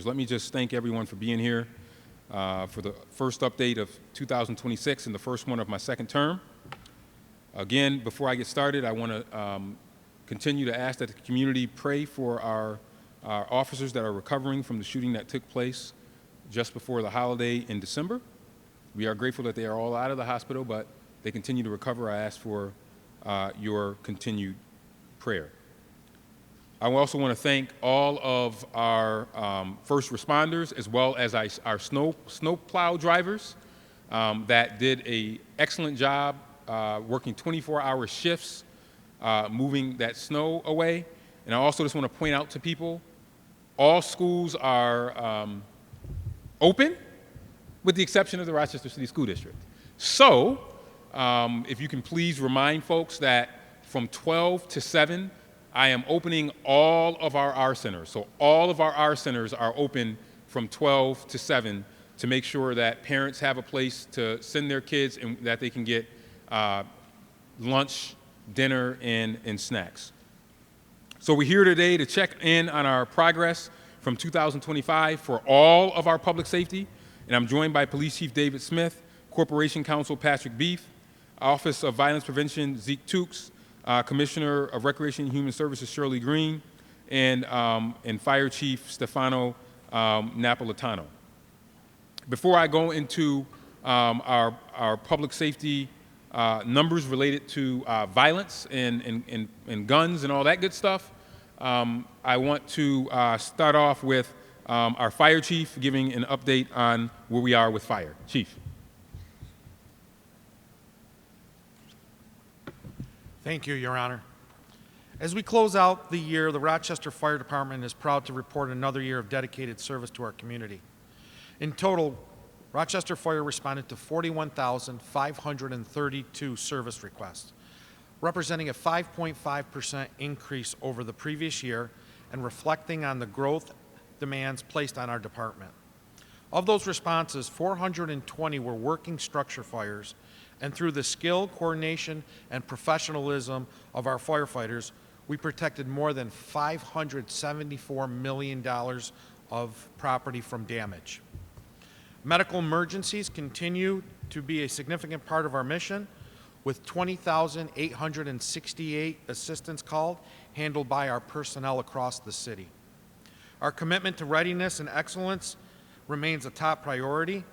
Let me just thank everyone for being here for the first update of 2026 and the first one of my second term. Again, before I get started, I want to continue to ask that the community pray for our officers that are recovering from the shooting that took place just before the holiday in December. We are grateful that they are all out of the hospital, but they continue to recover. I ask for your continued prayer. I also want to thank all of our first responders as well as our snow plow drivers that did an excellent job working 24-hour shifts, moving that snow away. And I also just want to point out to people, all schools are open with the exception of the Rochester City School District. So if you can please remind folks that from 12 to 7, I am opening all of our R centers. So all of our R centers are open from 12 to 7 to make sure that parents have a place to send their kids and that they can get lunch, dinner, and snacks. So we're here today to check in on our progress from 2025 for all of our public safety. And I'm joined by Police Chief David Smith, Corporation Counsel Patrick Beef, Office of Violence Prevention Zeke Tukes, Commissioner of Recreation and Human Services Shirley Green, and Fire Chief Stefano Napolitano. Before I go into our public safety numbers related to violence and guns and all that good stuff, I want to start off with our Fire Chief giving an update on where we are with fire. Chief. Thank you, Your Honor. As we close out the year, the Rochester Fire Department is proud to report another year of dedicated service to our community. In total, Rochester Fire responded to 41,532 service requests, representing a 5.5% increase over the previous year and reflecting on the growth demands placed on our department. Of those responses, 420 were working structure fires, and through the skill, coordination, and professionalism of our firefighters, we protected more than $574 million of property from damage. Medical emergencies continue to be a significant part of our mission, with 20,868 assistance called, handled by our personnel across the city. Our commitment to readiness and excellence remains a top priority.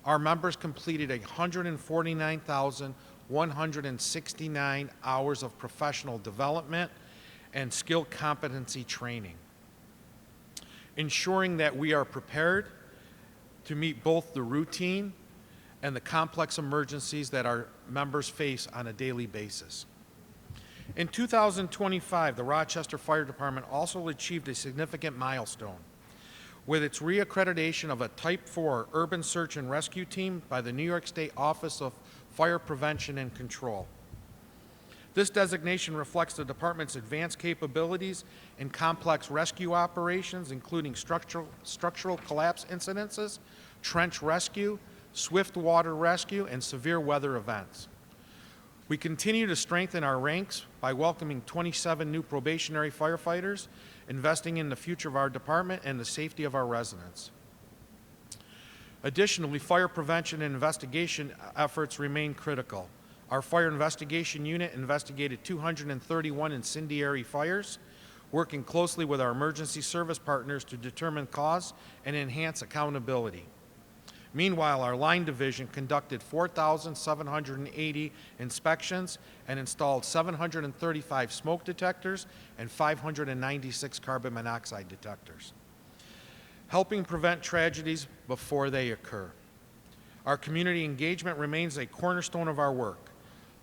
Our members completed 149,169 hours of professional development and skill competency training, ensuring that we are prepared to meet both the routine and the complex emergencies that our members face on a daily basis. In 2025, the Rochester Fire Department also achieved a significant milestone with its reaccreditation of a Type 4 Urban Search and Rescue Team by the New York State Office of Fire Prevention and Control. This designation reflects the department's advanced capabilities in complex rescue operations, including structural collapse incidences, trench rescue, swift water rescue, and severe weather events. We continue to strengthen our ranks by welcoming 27 new probationary firefighters, investing in the future of our department and the safety of our residents. Additionally, fire prevention and investigation efforts remain critical. Our fire investigation unit investigated 231 incendiary fires, working closely with our emergency service partners to determine cause and enhance accountability. Meanwhile, our line division conducted 4,780 inspections and installed 735 smoke detectors and 596 carbon monoxide detectors, helping prevent tragedies before they occur. Our community engagement remains a cornerstone of our work.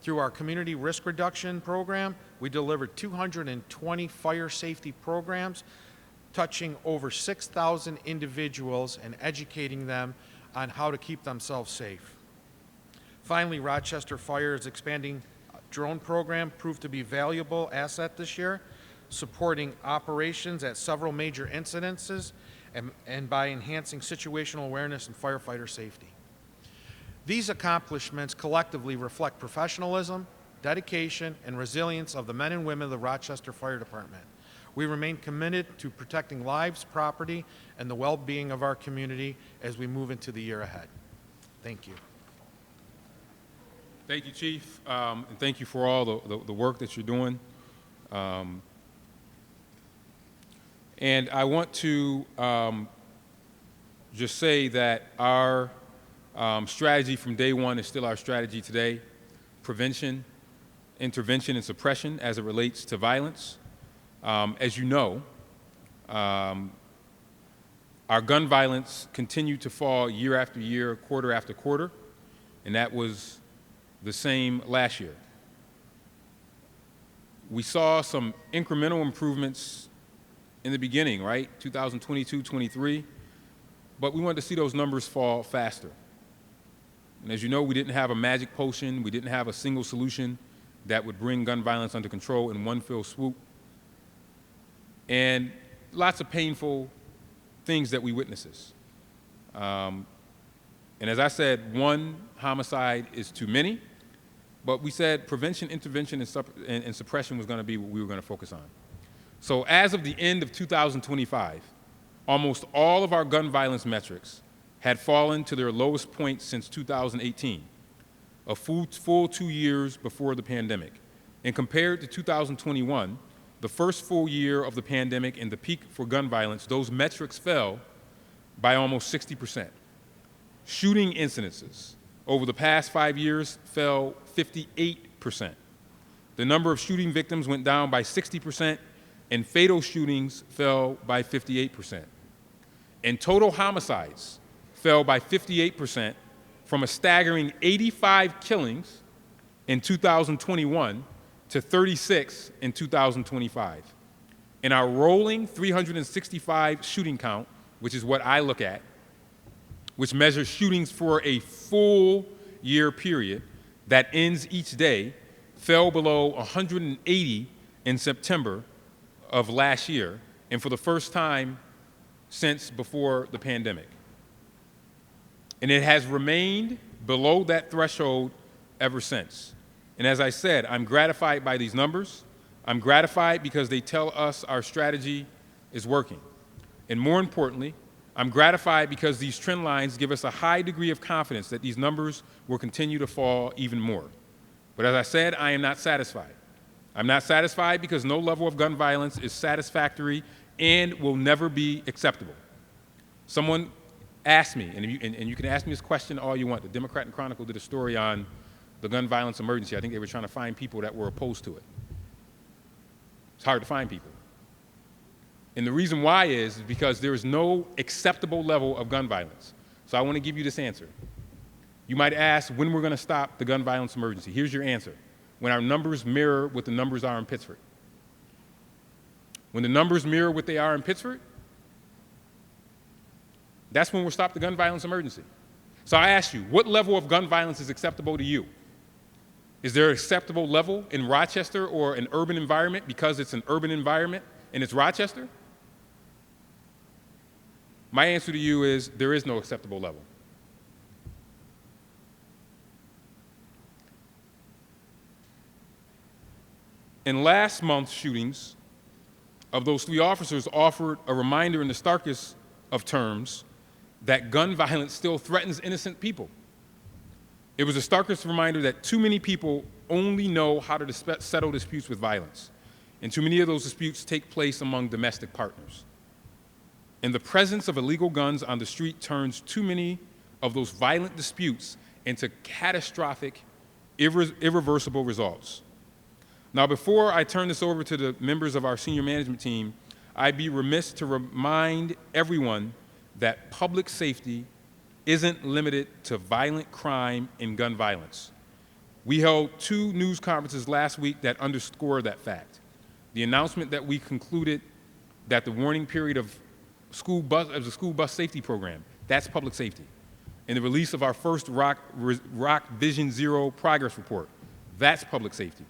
Through our community risk reduction program, we delivered 220 fire safety programs, touching over 6,000 individuals and educating them on how to keep themselves safe. Finally, Rochester Fire's expanding drone program proved to be a valuable asset this year, supporting operations at several major incidences and by enhancing situational awareness and firefighter safety. These accomplishments collectively reflect professionalism, dedication, and resilience of the men and women of the Rochester Fire Department. We remain committed to protecting lives, property, and the well-being of our community as we move into the year ahead. Thank you. Thank you, Chief, and thank you for all the work that you're doing. And I want to just say that our strategy from day one is still our strategy today: prevention, intervention, and suppression as it relates to violence. As you know, our gun violence continued to fall year after year, quarter after quarter, and that was the same last year. We saw some incremental improvements in the beginning, right? 2022, 23, but we wanted to see those numbers fall faster. And as you know, we didn't have a magic potion. We didn't have a single solution that would bring gun violence under control in one fell swoop. And lots of painful things that we witnessed. And as I said, one homicide is too many, but we said prevention, intervention, and suppression was going to be what we were going to focus on. So as of the end of 2025, almost all of our gun violence metrics had fallen to their lowest point since 2018, a full 2 years before the pandemic. And compared to 2021, the first full year of the pandemic and the peak for gun violence, those metrics fell by almost 60%. Shooting incidences over the past 5 years fell 58%. The number of shooting victims went down by 60%, and fatal shootings fell by 58%. And total homicides fell by 58% from a staggering 85 killings in 2021 to 36 in 2025. And our rolling 365 shooting count, which is what I look at, which measures shootings for a full year period that ends each day, fell below 180 in September of last year, and for the first time since before the pandemic. And it has remained below that threshold ever since. And as I said, I'm gratified by these numbers. I'm gratified because they tell us our strategy is working. And more importantly, I'm gratified because these trend lines give us a high degree of confidence that these numbers will continue to fall even more. But as I said, I am not satisfied. I'm not satisfied because no level of gun violence is satisfactory and will never be acceptable. Someone asked me, and you can ask me this question all you want. The Democrat and Chronicle did a story on the gun violence emergency. I think they were trying to find people that were opposed to it. It's hard to find people. And the reason why is because there is no acceptable level of gun violence. So I want to give you this answer. You might ask when we're going to stop the gun violence emergency. Here's your answer. When our numbers mirror what the numbers are in Pittsford. When the numbers mirror what they are in Pittsford, that's when we'll stop the gun violence emergency. So I ask you, what level of gun violence is acceptable to you? Is there an acceptable level in Rochester or an urban environment because it's an urban environment and it's Rochester? My answer to you is there is no acceptable level. In last month's shootings, of those 3 officers offered a reminder in the starkest of terms that gun violence still threatens innocent people. It was the starkest reminder that too many people only know how to settle disputes with violence, and too many of those disputes take place among domestic partners. And the presence of illegal guns on the street turns too many of those violent disputes into catastrophic, irreversible results. Now, before I turn this over to the members of our senior management team, I'd be remiss to remind everyone that public safety isn't limited to violent crime and gun violence. We held 2 news conferences last week that underscore that fact. The announcement that we concluded that the warning period of the school bus safety program, that's public safety. And the release of our first ROC Vision Zero progress report, that's public safety.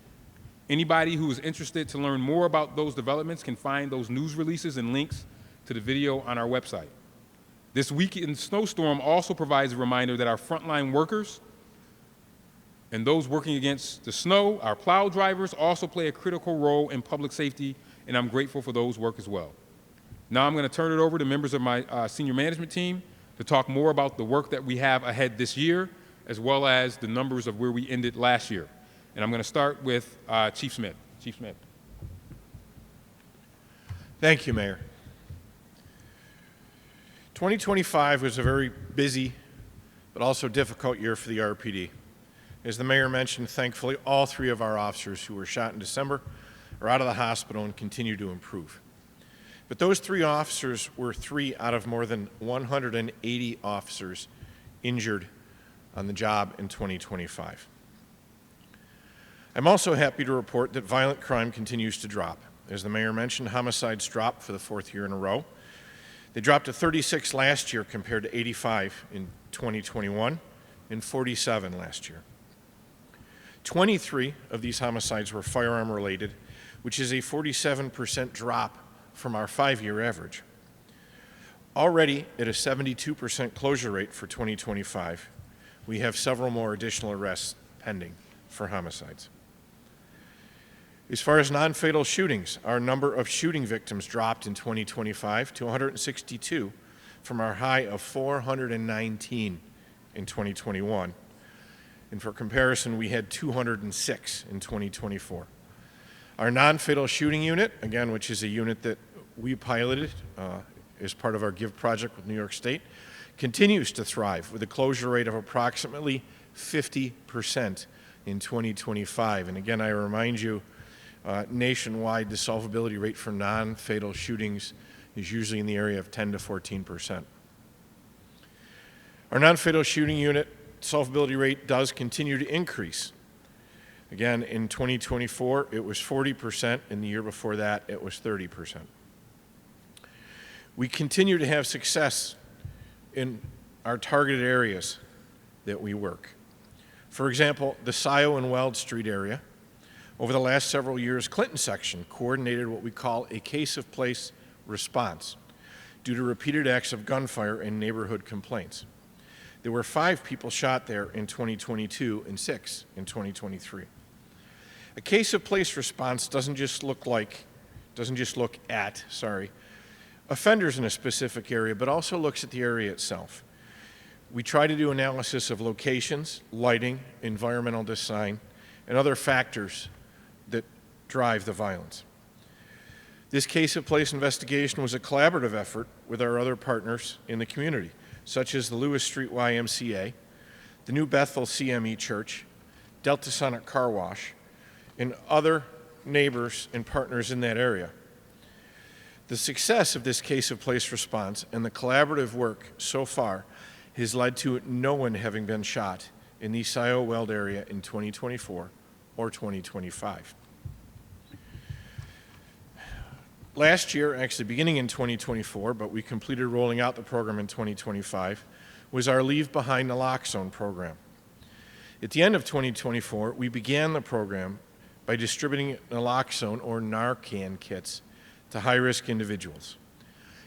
Anybody who is interested to learn more about those developments can find those news releases and links to the video on our website. This weekend snowstorm also provides a reminder that our frontline workers And those working against the snow, our plow drivers, also play a critical role in public safety, and I'm grateful for those work as well. Now I'm going to turn it over to members of my senior management team to talk more about the work that we have ahead this year, as well as the numbers of where we ended last year. And I'm going to start with Chief Smith. Chief Smith. Thank you, Mayor. 2025 was a very busy but also difficult year for the RPD. As the Mayor mentioned, thankfully, all three of our officers who were shot in December are out of the hospital and continue to improve. But those three officers were three out of more than 180 officers injured on the job in 2025. I'm also happy to report that violent crime continues to drop. As the Mayor mentioned, homicides dropped for the fourth year in a row. They dropped to 36 last year compared to 85 in 2021 and 47 last year. 23 of these homicides were firearm related, which is a 47% drop from our 5-year average. Already at a 72% closure rate for 2025, we have several more additional arrests pending for homicides. As far as non-fatal shootings, our number of shooting victims dropped in 2025 to 162 from our high of 419 in 2021. And for comparison, we had 206 in 2024. Our non-fatal shooting unit, again, which is a unit that we piloted as part of our GIVE project with New York State, continues to thrive with a closure rate of approximately 50% in 2025. And again, I remind you, nationwide, the solvability rate for non-fatal shootings is usually in the area of 10 to 14%. Our non-fatal shooting unit solvability rate does continue to increase. Again, in 2024, it was 40%, and the year before that, it was 30%. We continue to have success in our targeted areas that we work. For example, the Scioto and Weld Street area. Over the last several years, Clinton section coordinated what we call a case of place response due to repeated acts of gunfire and neighborhood complaints. There were 5 people shot there in 2022 and 6 in 2023. A case of place response doesn't just look at offenders in a specific area, but also looks at the area itself. We try to do analysis of locations, lighting, environmental design, and other factors that drive the violence. This case of place investigation was a collaborative effort with our other partners in the community, such as the Lewis Street YMCA, the New Bethel CME Church, Delta Sonic Car Wash, and other neighbors and partners in that area. The success of this case of place response and the collaborative work so far has led to no one having been shot in the Scioto Weld area in 2024 or 2025. Last year, actually beginning in 2024, but we completed rolling out the program in 2025, was our Leave Behind Naloxone program. At the end of 2024, we began the program by distributing naloxone or Narcan kits to high-risk individuals.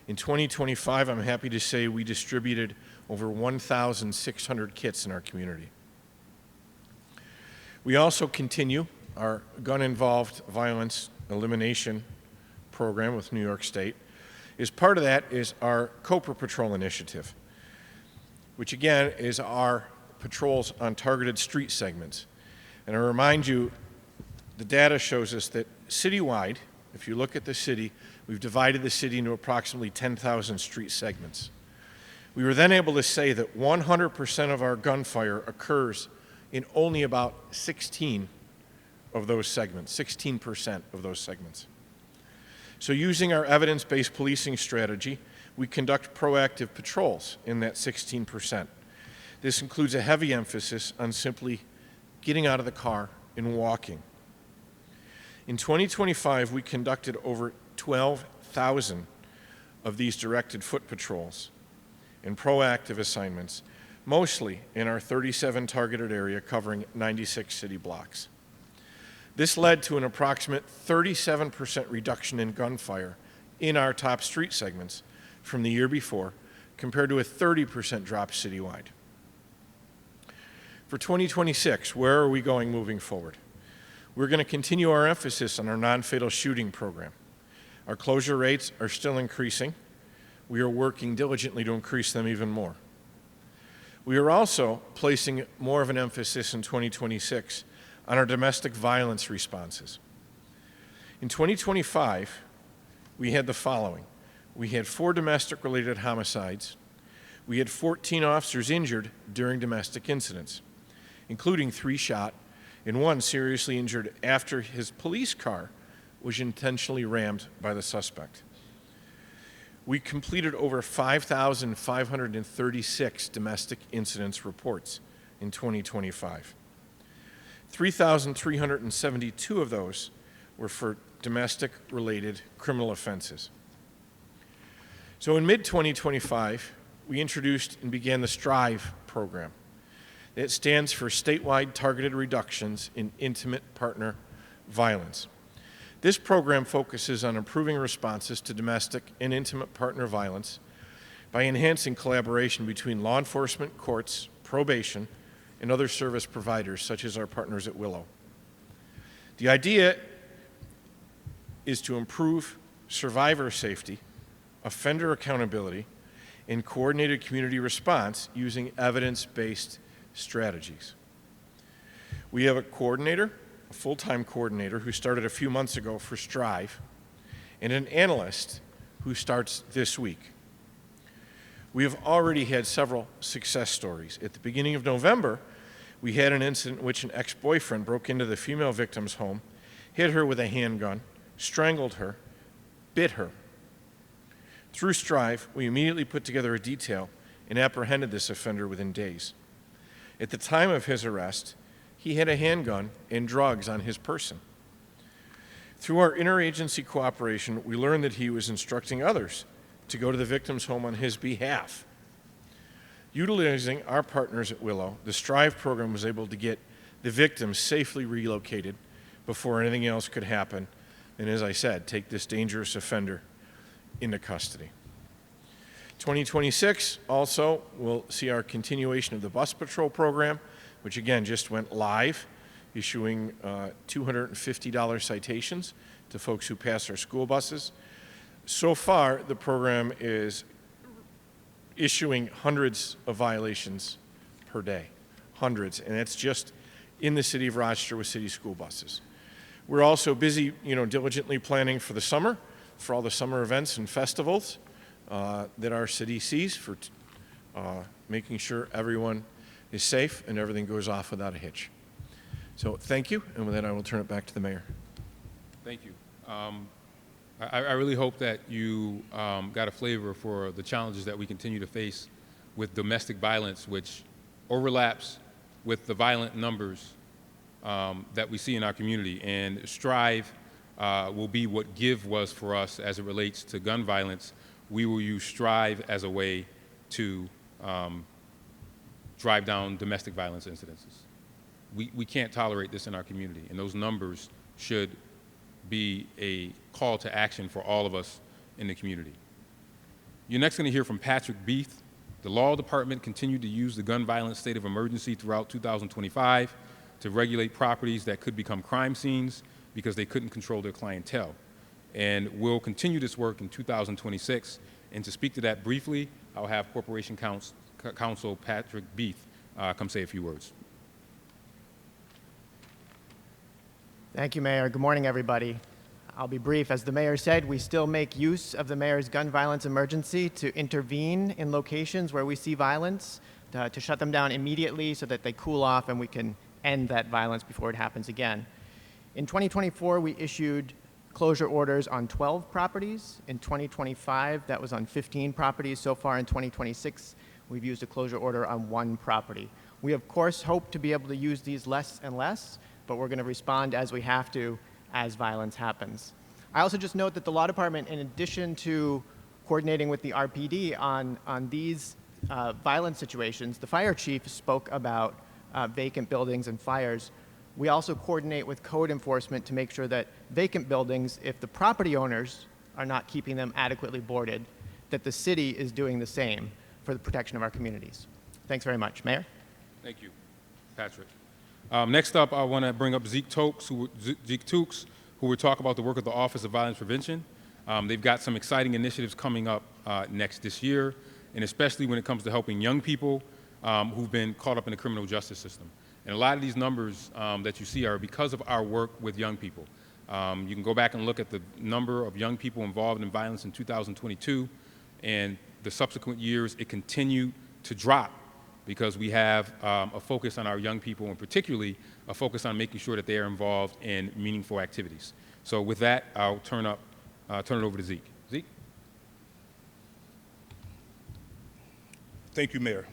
In 2025, I'm happy to say we distributed over 1,600 kits in our community. We also continue our gun-involved violence elimination program with New York State. As part of that is our Cobra Patrol initiative, which again is our patrols on targeted street segments. And I remind you, the data shows us that citywide, if you look at the city, we've divided the city into approximately 10,000 street segments. We were then able to say that 100% of our gunfire occurs in only about 16 of those segments, 16% of those segments. So using our evidence-based policing strategy, we conduct proactive patrols in that 16%. This includes a heavy emphasis on simply getting out of the car and walking. In 2025, we conducted over 12,000 of these directed foot patrols and proactive assignments, mostly in our 37 targeted area covering 96 city blocks. This led to an approximate 37% reduction in gunfire in our top street segments from the year before, compared to a 30% drop citywide. For 2026, where are we going moving forward? We're going to continue our emphasis on our non-fatal shooting program. Our closure rates are still increasing. We are working diligently to increase them even more. We are also placing more of an emphasis in 2026 on our domestic violence responses. In 2025, we had the following. We had 4 domestic-related homicides. We had 14 officers injured during domestic incidents, including 3 shot and 1 seriously injured after his police car was intentionally rammed by the suspect. We completed over 5,536 domestic incidents reports in 2025. 3,372 of those were for domestic-related criminal offenses. So in mid-2025, we introduced and began the STRIVE program. It stands for Statewide Targeted Reductions in Intimate Partner Violence. This program focuses on improving responses to domestic and intimate partner violence by enhancing collaboration between law enforcement, courts, probation, and other service providers, such as our partners at Willow. The idea is to improve survivor safety, offender accountability, and coordinated community response using evidence-based strategies. We have a coordinator, a full-time coordinator who started a few months ago for STRIVE, and an analyst who starts this week. We have already had several success stories. At the beginning of November, we had an incident in which an ex-boyfriend broke into the female victim's home, hit her with a handgun, strangled her, bit her. Through STRIVE, we immediately put together a detail and apprehended this offender within days. At the time of his arrest, he had a handgun and drugs on his person. Through our interagency cooperation, we learned that he was instructing others to go to the victim's home on his behalf. Utilizing our partners at Willow, the STRIVE program was able to get the victim safely relocated before anything else could happen, and as I said, take this dangerous offender into custody. 2026 also will see our continuation of the bus patrol program, which again just went live, issuing $250 citations to folks who pass our school buses. So far, the program is issuing hundreds of violations per day, hundreds, and that's just in the city of Rochester with city school buses. We're also busy, diligently planning for the summer, for all the summer events and festivals that our city sees, for making sure everyone is safe and everything goes off without a hitch. So thank you, and with that I will turn it back to the mayor. Thank you. I really hope that you got a flavor for the challenges that we continue to face with domestic violence, which overlaps with the violent numbers that we see in our community. And STRIVE will be what GIVE was for us as it relates to gun violence. We will use STRIVE as a way to drive down domestic violence incidences. We can't tolerate this in our community, and those numbers should be a call to action for all of us in the community. You're next going to hear from Patrick Beath. The Law Department continued to use the gun violence state of emergency throughout 2025 to regulate properties that could become crime scenes because they couldn't control their clientele. And we'll continue this work in 2026. And to speak to that briefly, I'll have Corporation Counsel Patrick Beath come say a few words. Thank you, Mayor. Good morning, everybody. I'll be brief. As the mayor said, we still make use of the mayor's gun violence emergency to intervene in locations where we see violence, to shut them down immediately so that they cool off and we can end that violence before it happens again. In 2024, we issued closure orders on 12 properties. In 2025, that was on 15 properties. So far in 2026, we've used a closure order on 1 property. We, of course, hope to be able to use these less and less, but we're going to respond as we have to as violence happens. I also just note that the Law Department, in addition to coordinating with the RPD on these violence situations, the fire chief spoke about vacant buildings and fires. We also coordinate with code enforcement to make sure that vacant buildings, if the property owners are not keeping them adequately boarded, that the city is doing the same for the protection of our communities. Thanks very much. Mayor? Thank you. Patrick. Next up, I want to bring up Zeke Tooks, who will talk about the work of the Office of Violence Prevention. They've got some exciting initiatives coming up this year, and especially when it comes to helping young people who've been caught up in the criminal justice system. And a lot of these numbers that you see are because of our work with young people. You can go back and look at the number of young people involved in violence in 2022, and the subsequent years, it continued to drop because we have a focus on our young people, and particularly a focus on making sure that they are involved in meaningful activities. So with that, I'll turn it over to Zeke. Zeke? Thank you, Mayor.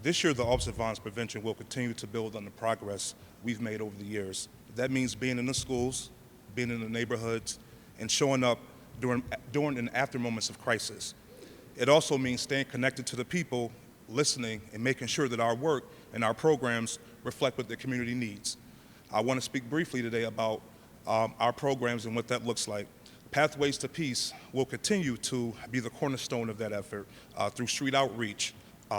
This year, the Office of Violence Prevention will continue to build on the progress we've made over the years. That means being in the schools, being in the neighborhoods, and showing up during and after moments of crisis. It also means staying connected to the people, listening, and making sure that our work and our programs reflect what the community needs. I want to speak briefly today about our programs and what that looks like. Pathways to Peace will continue to be the cornerstone of that effort through street outreach,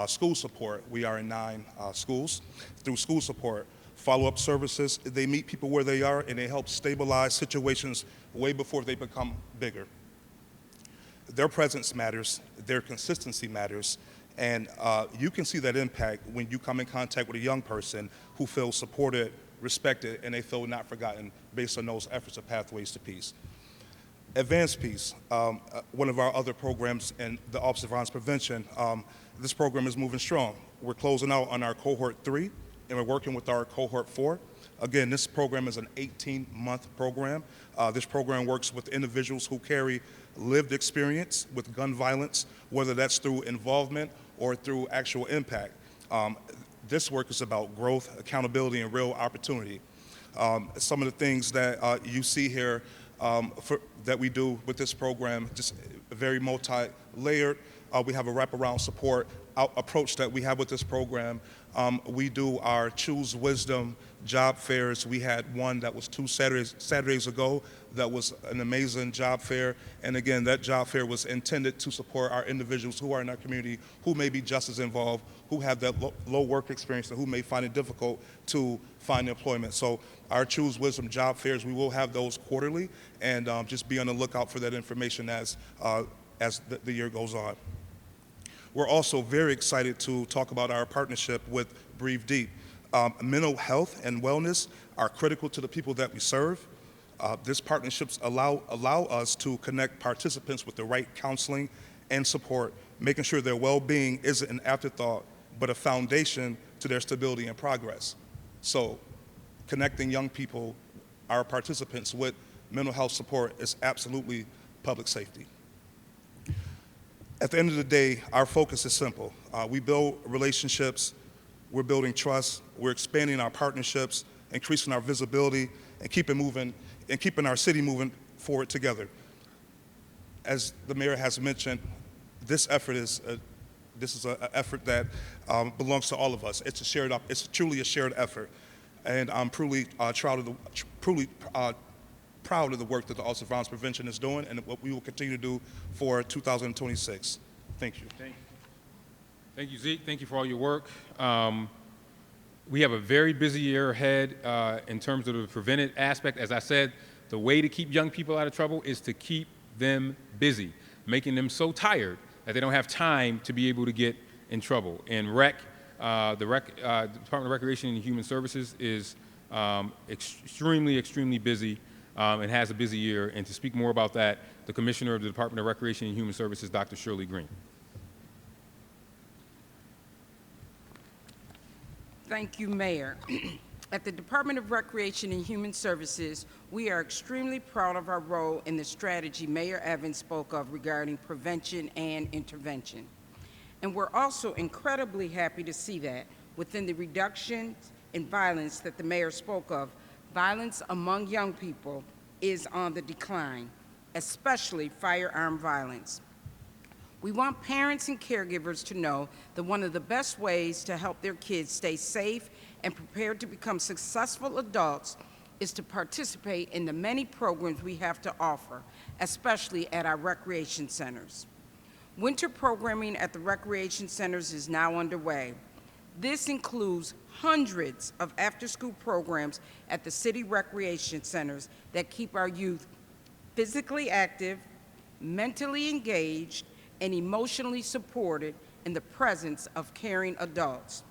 school support. We are in 9 schools. Through school support, follow-up services, they meet people where they are and they help stabilize situations way before they become bigger. Their presence matters, their consistency matters, and you can see that impact when you come in contact with a young person who feels supported, respected, and they feel not forgotten based on those efforts of Pathways to Peace. Advanced Peace, one of our other programs in the Office of Violence Prevention, this program is moving strong. We're closing out on our cohort 3, and we're working with our cohort 4. Again, this program is an 18-month program. This program works with individuals who carry lived experience with gun violence, whether that's through involvement or through actual impact. This work is about growth, accountability, and real opportunity. Some of the things that you see here that we do with this program, just very multi-layered. We have a wraparound support approach that we have with this program. We do our Choose Wisdom job fairs. We had one that was 2 Saturdays ago that was an amazing job fair. And again, that job fair was intended to support our individuals who are in our community who may be just as involved, who have that low work experience, and who may find it difficult to find employment. So our Choose Wisdom job fairs, we will have those quarterly, and just be on the lookout for that information as the year goes on. We're also very excited to talk about our partnership with Breathe Deep. Mental health and wellness are critical to the people that we serve. These partnerships allow us to connect participants with the right counseling and support, making sure their well-being isn't an afterthought, but a foundation to their stability and progress. So connecting young people, our participants, with mental health support is absolutely public safety. At the end of the day, our focus is simple. We build relationships, we're building trust, we're expanding our partnerships, increasing our visibility, and keeping our city moving forward together. As the mayor has mentioned, this effort is an effort that belongs to all of us. It's truly a shared effort, and I'm truly proud of the work that the Office of Violence Prevention is doing and what we will continue to do for 2026. Thank you. Thank you, Zeke. Thank you for all your work. We have a very busy year ahead in terms of the preventive aspect. As I said, the way to keep young people out of trouble is to keep them busy, making them so tired that they don't have time to be able to get in trouble. And the Department of Recreation and Human Services is extremely busy and has a busy year. And to speak more about that, the Commissioner of the Department of Recreation and Human Services, Dr. Shirley Green. Thank you, Mayor. At the Department of Recreation and Human Services, we are extremely proud of our role in the strategy Mayor Evans spoke of regarding prevention and intervention. And we're also incredibly happy to see that within the reduction in violence that the Mayor spoke of, violence among young people is on the decline, especially firearm violence. We want parents and caregivers to know that one of the best ways to help their kids stay safe and prepared to become successful adults is to participate in the many programs we have to offer, especially at our recreation centers. Winter programming at the recreation centers is now underway. This includes hundreds of after-school programs at the city recreation centers that keep our youth physically active, mentally engaged, and emotionally supported in the presence of caring adults.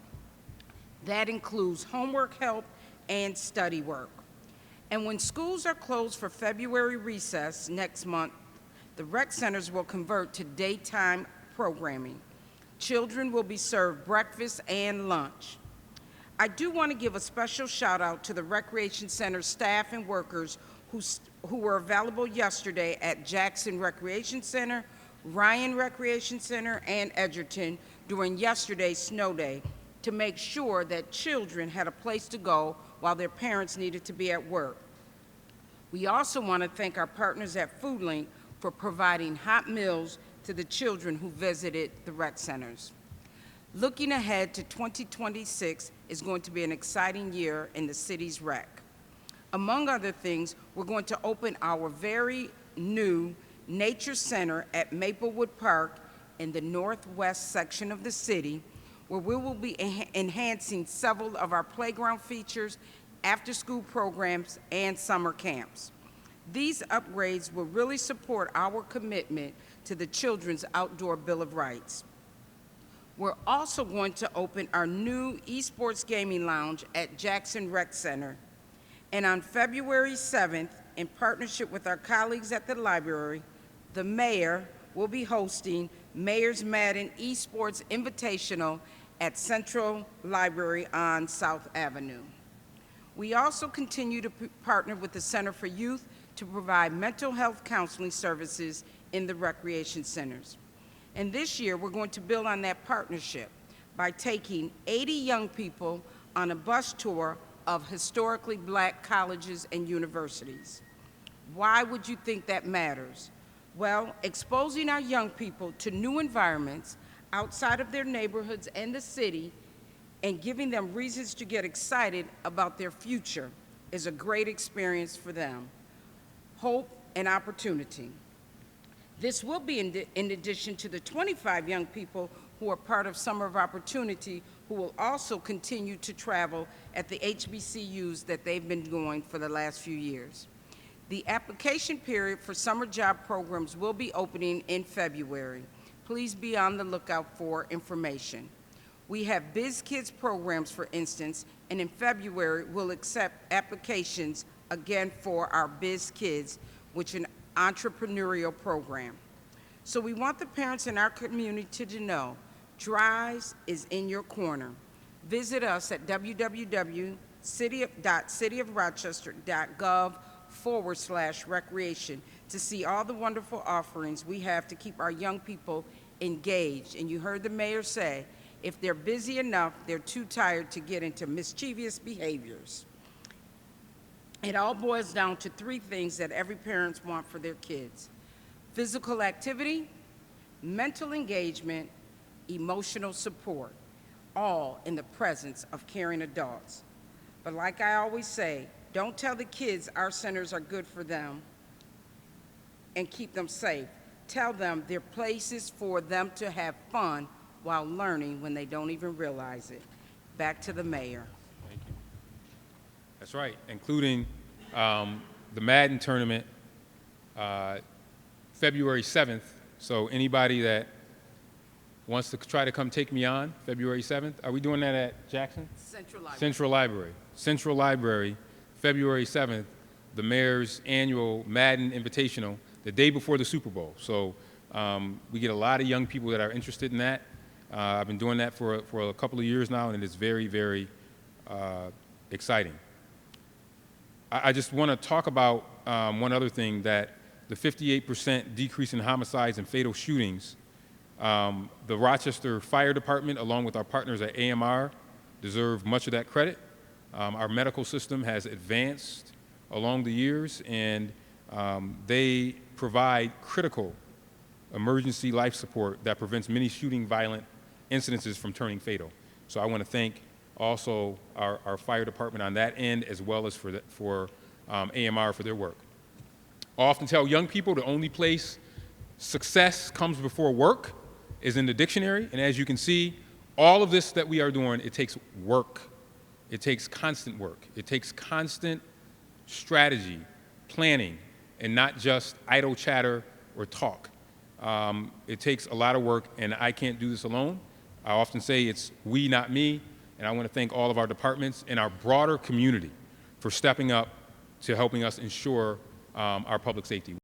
That includes homework help and study work. And when schools are closed for February recess next month, the rec centers will convert to daytime programming. Children will be served breakfast and lunch. I do want to give a special shout out to the Recreation Center staff and workers who were available yesterday at Jackson Recreation Center, Ryan Recreation Center, and Edgerton during yesterday's snow day to make sure that children had a place to go while their parents needed to be at work. We also want to thank our partners at FoodLink for providing hot meals to the children who visited the rec centers. Looking ahead to 2026 is going to be an exciting year in the city's rec. Among other things, we're going to open our very new Nature Center at Maplewood Park in the northwest section of the city, where we will be enhancing several of our playground features, after-school programs, and summer camps. These upgrades will really support our commitment to the Children's Outdoor Bill of Rights. We're also going to open our new esports gaming lounge at Jackson Rec Center. And on February 7th, in partnership with our colleagues at the library, the mayor will be hosting Mayor's Madden Esports Invitational at Central Library on South Avenue. We also continue to partner with the Center for Youth to provide mental health counseling services in the recreation centers. And this year, we're going to build on that partnership by taking 80 young people on a bus tour of historically black colleges and universities. Why would you think that matters? Well, exposing our young people to new environments outside of their neighborhoods and the city and giving them reasons to get excited about their future is a great experience for them. Hope and opportunity. This will be in addition to the 25 young people who are part of Summer of Opportunity, who will also continue to travel at the HBCUs that they've been going for the last few years. The application period for summer job programs will be opening in February. Please be on the lookout for information. We have Biz Kids programs, for instance, and in February, we'll accept applications again for our Biz Kids, which is an entrepreneurial program. So we want the parents in our community to know DRIVES is in your corner. Visit us at www.cityofrochester.gov/recreation to see all the wonderful offerings we have to keep our young people engaged. And you heard the mayor say, if they're busy enough, they're too tired to get into mischievous behaviors. It all boils down to three things that every parent wants for their kids: physical activity, mental engagement, emotional support, all in the presence of caring adults. But like I always say, don't tell the kids our centers are good for them and keep them safe. Tell them they're places for them to have fun while learning when they don't even realize it. Back to the mayor. Thank you. That's right, including the Madden tournament, February 7th. So anybody that wants to try to come take me on, February 7th. Are we doing that at Jackson? Central Library. Central Library. Central Library, February 7th, the mayor's annual Madden Invitational, the day before the Super Bowl. So we get a lot of young people that are interested in that. I've been doing that for a couple of years now, and it's very, very exciting. I just want to talk about one other thing, that the 58% decrease in homicides and fatal shootings, the Rochester Fire Department, along with our partners at AMR, deserve much of that credit. Our medical system has advanced along the years, and they provide critical emergency life support that prevents many shooting violent incidences from turning fatal. So I want to thank also our fire department on that end, as well as for AMR for their work. I often tell young people the only place success comes before work is in the dictionary, and as you can see, all of this that we are doing, it takes work. It takes constant work. It takes constant strategy, planning, and not just idle chatter or talk. It takes a lot of work, and I can't do this alone. I often say it's we, not me, and I want to thank all of our departments and our broader community for stepping up to helping us ensure our public safety.